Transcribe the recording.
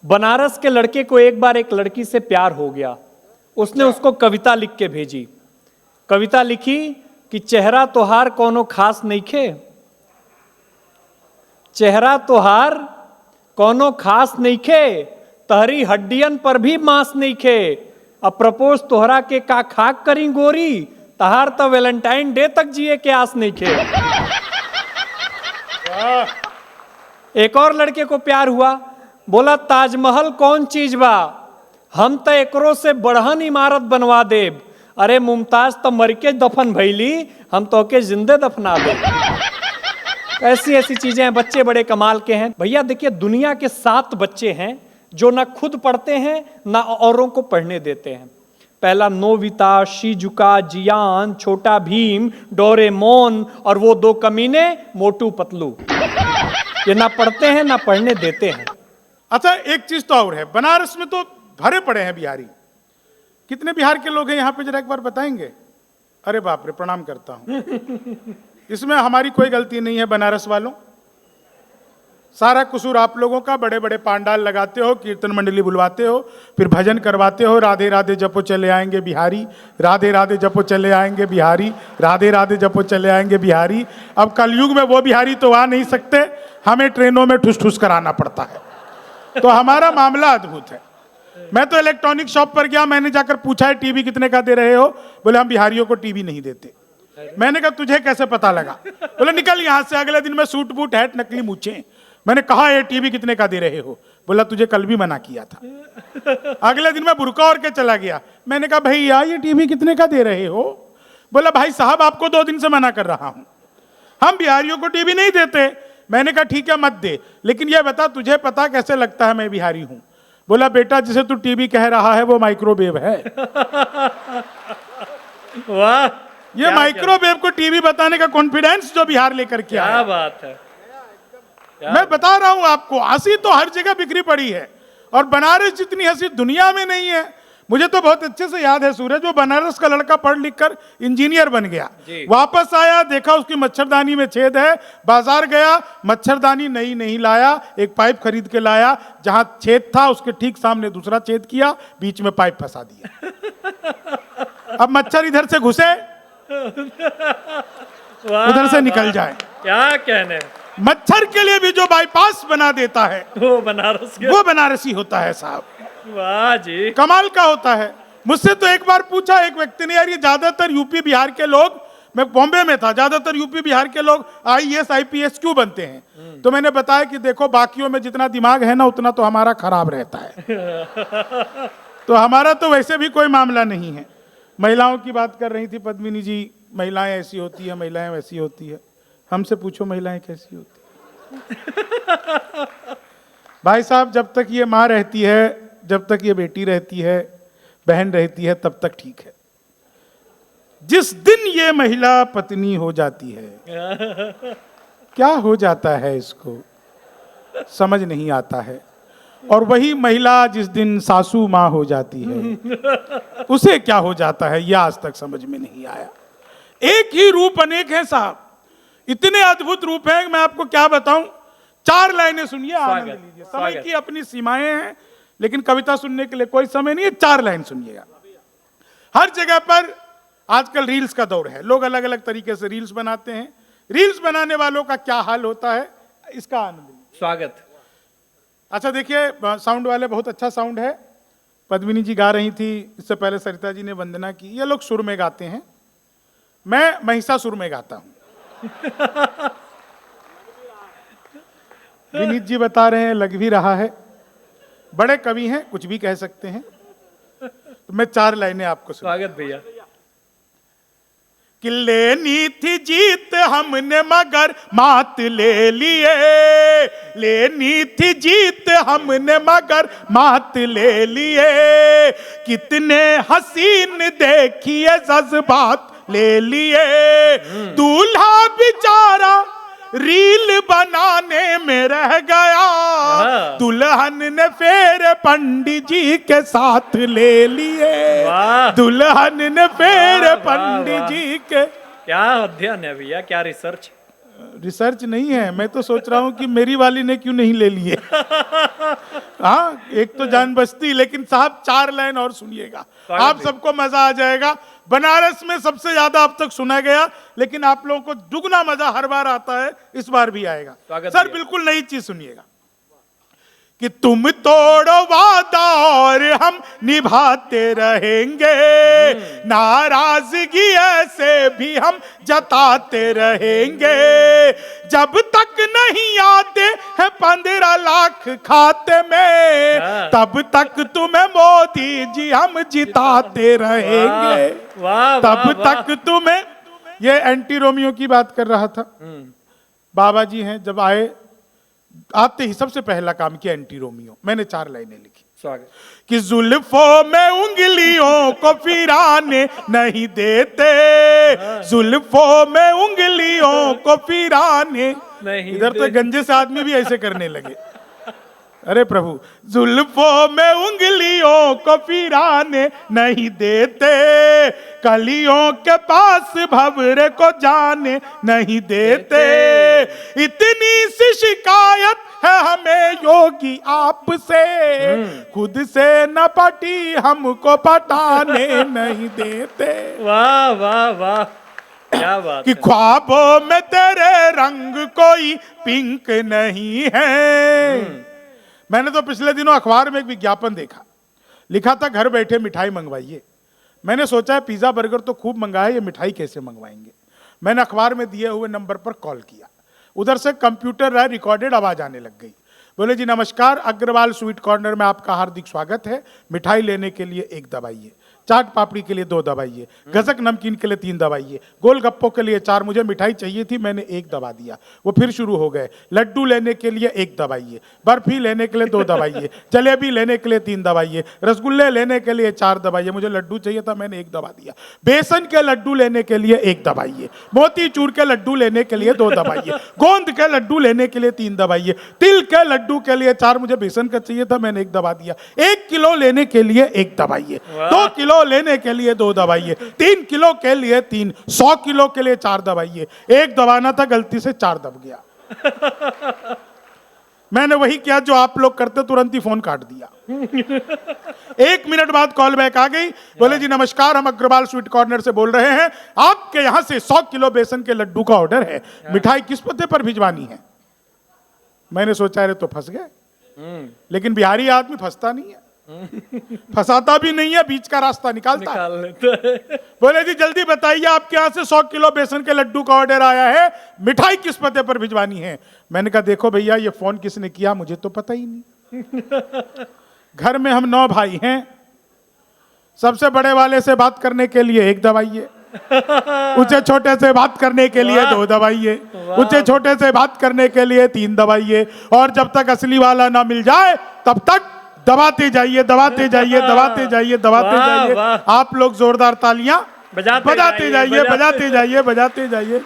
बनारस के लड़के को एक बार एक लड़की से प्यार हो गया। उसने उसको कविता लिख के भेजी। कविता लिखी कि चेहरा तोहार कोनो खास नइखे, चेहरा तोहार कोनो खास नइखे, तहरी हड्डियन पर भी मांस नइखे। अब प्रपोज तोहरा के का खाक करी गोरी, तहार तो वैलेंटाइन डे तक जिए के आस नइखे। एक और लड़के को प्यार हुआ, बोला ताजमहल कौन चीज बा, हम तो एकरो से बढ़हन इमारत बनवा देब। अरे मुमताज तो मर के दफन भैली, हम तो के जिंदे दफना दे। ऐसी ऐसी चीजें हैं। बच्चे बड़े कमाल के हैं भैया। देखिए दुनिया के 7 बच्चे हैं जो ना खुद पढ़ते हैं ना औरों को पढ़ने देते हैं। पहला नोबिता, शिजुका, जियान, छोटा भीम, डोरेमोन और वो 2 कमीने मोटू पतलू। ये ना पढ़ते हैं ना पढ़ने देते हैं। अच्छा एक चीज तो और है, बनारस में तो भरे पड़े हैं बिहारी। कितने बिहार के लोग हैं यहाँ पे जरा एक बार बताएंगे? अरे बाप रे, प्रणाम करता हूं। इसमें हमारी कोई गलती नहीं है बनारस वालों, सारा कसूर आप लोगों का। बड़े बड़े पांडाल लगाते हो, कीर्तन मंडली बुलवाते हो, फिर भजन करवाते हो, राधे राधे जपो चले आएंगे बिहारी, राधे राधे जपो चले आएंगे बिहारी, राधे राधे जपो चले आएंगे बिहारी। अब कलयुग में वो बिहारी तो आ नहीं सकते, हमें ट्रेनों में ठुस ठुस कराना पड़ता है। तो हमारा मामला अद्भुत है। मैं तो इलेक्ट्रॉनिक शॉप पर गया, मैंने जाकर पूछा है टीवी कितने का दे रहे हो? बोले हम बिहारियों को टीवी नहीं देते। मैंने कहा तुझे कैसे पता लगा? बोले निकल यहां से। अगले दिन मैं सूट बूट हैट नकली मूछें। मैंने कहा ये टीवी कितने का दे रहे हो? बोला तुझे कल भी मना किया था। अगले दिन मैं बुरका और के चला गया। मैंने कहा भैया ये टीवी कितने का दे रहे हो? बोला भाई साहब आपको 2 दिन से मना कर रहा हूं, हम बिहारियों को टीवी नहीं देते। मैंने कहा ठीक है मत दे, लेकिन ये बता तुझे पता कैसे लगता है मैं बिहारी हूं? बोला बेटा जिसे तू टीवी कह रहा है वो माइक्रोवेव है। वाह, ये माइक्रोवेव को टीवी बताने का कॉन्फिडेंस जो बिहार लेकर के आया। क्या बात है। मैं बता रहा हूं आपको, हंसी तो हर जगह बिखरी पड़ी है और बनारस जितनी हंसी दुनिया में नहीं है। मुझे तो बहुत अच्छे से याद है सूरज, वो बनारस का लड़का पढ़ लिख कर इंजीनियर बन गया, वापस आया देखा उसकी मच्छरदानी में छेद है, बाजार गया मच्छरदानी नई नहीं लाया, एक पाइप खरीद के लाया, जहां छेद था उसके ठीक सामने दूसरा छेद किया, बीच में पाइप फंसा दिया। अब मच्छर इधर से घुसे उधर से निकल जाए। क्या कहने, मच्छर के लिए भी जो बाईपास बना देता है वो बनारसी होता है साहब। वाह जी, कमाल का होता है। मुझसे तो एक बार पूछा एक व्यक्ति ने, यार ये ज्यादातर यूपी बिहार के लोग, मैं बॉम्बे में था, ज्यादातर यूपी बिहार के लोग आईएएस आईपीएस क्यों बनते हैं? तो मैंने बताया कि देखो बाकियों में जितना दिमाग है ना उतना तो हमारा खराब रहता है। तो हमारा तो वैसे भी कोई मामला नहीं है। महिलाओं की बात कर रही थी पद्मिनी जी, महिलाएं ऐसी होती है, महिलाएं वैसी होती है। हमसे पूछो महिलाएं कैसी होती है? भाई साहब जब तक ये माँ रहती है, जब तक ये बेटी रहती है, बहन रहती है, तब तक ठीक है। जिस दिन ये महिला पत्नी हो जाती है, क्या हो जाता है इसको समझ नहीं आता है। और वही महिला जिस दिन सासू माँ हो जाती है, उसे क्या हो जाता है यह आज तक समझ में नहीं आया। एक ही रूप अनेक है साहब, इतने अद्भुत रूप हैं मैं आपको क्या बताऊं। 4 लाइनें सुनिए, आनंद लीजिए। समय की अपनी सीमाएं हैं, लेकिन कविता सुनने के लिए कोई समय नहीं है। 4 लाइन सुनिएगा। हर जगह पर आजकल रील्स का दौर है, लोग अलग अलग तरीके से रील्स बनाते हैं। रील्स बनाने वालों का क्या हाल होता है इसका आनंद लीजिए। स्वागत। अच्छा देखिए, साउंड वाले बहुत अच्छा साउंड है। पद्मिनी जी गा रही थी, इससे पहले सरिता जी ने वंदना की। ये लोग सुर में गाते हैं, मैं महिषासुर में गाता हूं। विनीत जी बता रहे हैं लग भी रहा है, बड़े कवि हैं, कुछ भी कह सकते हैं। तो मैं 4 लाइनें आपको स्वागत भैया। कि लेनी थी जीत हमने मगर मात ले लिए, लेनी थी जीत हमने मगर मात ले लिए, कितने हसीन देखिए जज्बात ले लिए, दूल्हा बेचारा रील बनाने में रह गया, दुल्हन ने फेर पंडित जी के साथ ले लिए, दुल्हन ने फेर पंडित जी के। क्या अध्ययन है भैया, क्या रिसर्च। रिसर्च नहीं है, मैं तो सोच रहा हूं कि मेरी वाली ने क्यों नहीं ले लिए। हाँ, एक तो जान बचती, लेकिन साहब 4 लाइन और सुनिएगा, आप सबको मजा आ जाएगा। बनारस में सबसे ज्यादा अब तक सुना गया, लेकिन आप लोगों को दुगना मजा हर बार आता है, इस बार भी आएगा। सर बिल्कुल नई चीज सुनिएगा कि तुम तोड़ो वादा और हम निभाते रहेंगे, नाराजगी ऐसे भी हम जताते रहेंगे, जब तक नहीं आते हैं 15 लाख खाते में, तब तक तुम्हें मोदी जी हम जिताते रहेंगे। तब तक तुम्हें, ये एंटी रोमियो की बात कर रहा था। बाबा जी हैं, जब आते ही सबसे पहला काम किया एंटी रोमियो। मैंने 4 लाइनें लिखी। स्वागत। कि जुल्फों में उंगलियों को फिराने नहीं देते, जुल्फों में उंगलियों को फिराने नहीं। इधर तो गंजे से आदमी भी ऐसे करने लगे। अरे प्रभु, जुल्फों में उंगलियों को फिराने नहीं देते, कलियों के पास भंवरे को जाने नहीं देते, इतनी सी शिकायत है हमें योगी आपसे, खुद से न पटी हमको पटाने नहीं देते। वाह वाह वाह, क्या बात कि ख्वाबों में तेरे रंग कोई पिंक नहीं है। मैंने तो पिछले दिनों अखबार में एक विज्ञापन देखा, लिखा था घर बैठे मिठाई मंगवाइए। मैंने सोचा है पिज्जा बर्गर तो खूब मंगाया, ये मिठाई कैसे मंगवाएंगे। मैंने अखबार में दिए हुए नंबर पर कॉल किया, उधर से कंप्यूटर रिकॉर्डेड आवाज आने लग गई। बोले जी नमस्कार, अग्रवाल स्वीट कॉर्नर में आपका हार्दिक स्वागत है, मिठाई लेने के लिए 1 दबाइए, चाट पापड़ी के लिए 2 दबाइए, गजक नमकीन के लिए 3 दबाइए, गोलगप्पों के लिए 4, मुझे मिठाई चाहिए थी, मैंने 1 दबा दिया। वो फिर शुरू हो गए, लड्डू लेने के लिए 1 दबाइए, बर्फी लेने के लिए 2 दबाइए, जलेबी लेने के लिए 3 दबाइए, रसगुल्ले लेने के लिए 4 दबाइए, मुझे लड्डू चाहिए था, मैंने 1 दबा दिया। बेसन के लड्डू लेने के लिए 1 दबाइए, मोतीचूर के लड्डू लेने के लिए 2 दबाइए, गोंद के लड्डू लेने के लिए 3 दबाइए, तिल के लड्डू के लिए 4, मुझे बेसन का चाहिए था, मैंने 1 दबा दिया। 1 किलो लेने के लिए 1 दबाइए, 2 किलो लेने के लिए 2 दबाइए, 3 किलो के लिए 3, 100 किलो के लिए 4 दबाइए। 1 दबाना था, गलती से 4 दब गया। मैंने वही किया जो आप लोग करते, तुरंत ही फोन काट दिया। 1 मिनट बाद कॉल बैक आ गई, बोले जी नमस्कार, हम अग्रवाल स्वीट कॉर्नर से बोल रहे हैं, आपके यहां से 100 किलो बेसन के लड्डू का ऑर्डर है, मिठाई किस पते पर भिजवानी है। मैंने सोचा अरे तो फंस गए, लेकिन बिहारी आदमी फंसता नहीं है, फंसाता भी नहीं है, बीच का रास्ता निकालता है। बोले जी जल्दी बताइए, आपके यहाँ से 100 किलो बेसन के लड्डू का ऑर्डर आया है, मिठाई किस पते पर भिजवानी है। मैंने कहा देखो भैया, ये फोन किसने किया मुझे तो पता ही नहीं। घर में हम 9 भाई हैं, सबसे बड़े वाले से बात करने के लिए 1 दबाइए, ऊंचे छोटे से बात करने के लिए 2 दबाइए, ऊंचे छोटे से बात करने के लिए 3 दबाइए, और जब तक असली वाला ना मिल जाए तब तक दबाते जाइए, दबाते जाइए, दबाते जाइए, दबाते जाइए। आप लोग जोरदार तालियां बजाते जाइए, बजाते जाइए, बजाते जाइए।